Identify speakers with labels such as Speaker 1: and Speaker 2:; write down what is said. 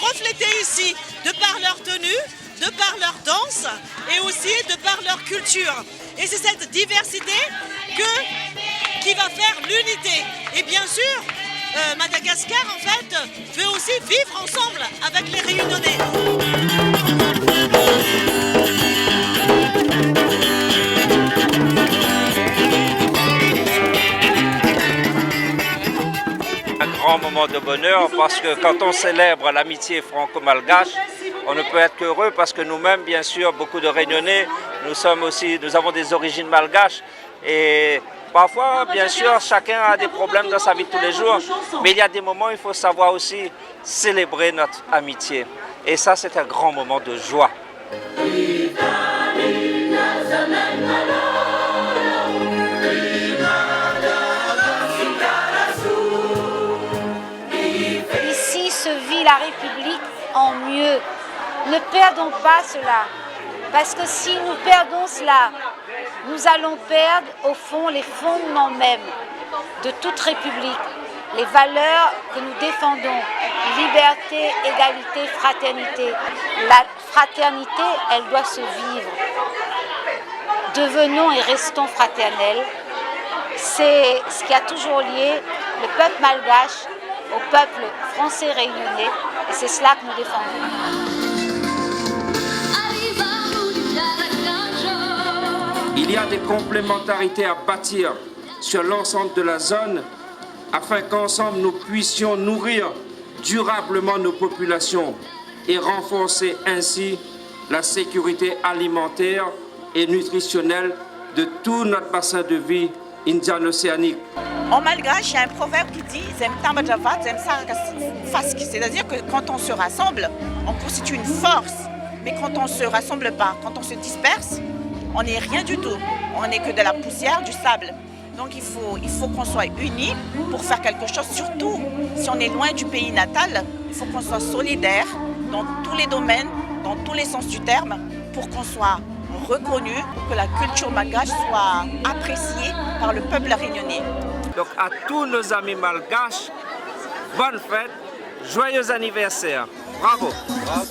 Speaker 1: reflétée ici, de par leur tenue, de par leur danse et aussi de par leur culture. Et c'est cette diversité qui va faire l'unité. Et bien sûr, Madagascar, en fait, veut aussi vivre ensemble avec les Réunionnais.
Speaker 2: Un grand moment de bonheur parce que quand on célèbre l'amitié franco-malgache, on ne peut être qu'heureux parce que nous-mêmes, bien sûr, beaucoup de Réunionnais, nous avons des origines malgaches et parfois, bien sûr, chacun a des problèmes dans sa vie de tous les jours, mais il y a des moments où il faut savoir aussi célébrer notre amitié. Et ça, c'est un grand moment de joie.
Speaker 3: Ici se vit la République en mieux. Ne perdons pas cela, parce que si nous perdons cela, nous allons perdre au fond les fondements mêmes de toute République, les valeurs que nous défendons, liberté, égalité, fraternité. La fraternité, elle doit se vivre. Devenons et restons fraternels. C'est ce qui a toujours lié le peuple malgache au peuple français réunionnais, et c'est cela que nous défendons.
Speaker 4: Il y a des complémentarités à bâtir sur l'ensemble de la zone afin qu'ensemble nous puissions nourrir durablement nos populations et renforcer ainsi la sécurité alimentaire et nutritionnelle de tout notre bassin de vie indiano-océanique.
Speaker 5: En malgache, il y a un proverbe qui dit c'est-à-dire que quand on se rassemble, on constitue une force. Mais quand on ne se rassemble pas, quand on se disperse, on n'est rien du tout. On n'est que de la poussière, du sable. Donc il faut qu'on soit unis pour faire quelque chose. Surtout si on est loin du pays natal, il faut qu'on soit solidaire dans tous les domaines, dans tous les sens du terme, pour qu'on soit reconnu, pour que la culture malgache soit appréciée par le peuple réunionnais.
Speaker 2: Donc à tous nos amis malgaches, bonne fête, joyeux anniversaire. Bravo. Bravo.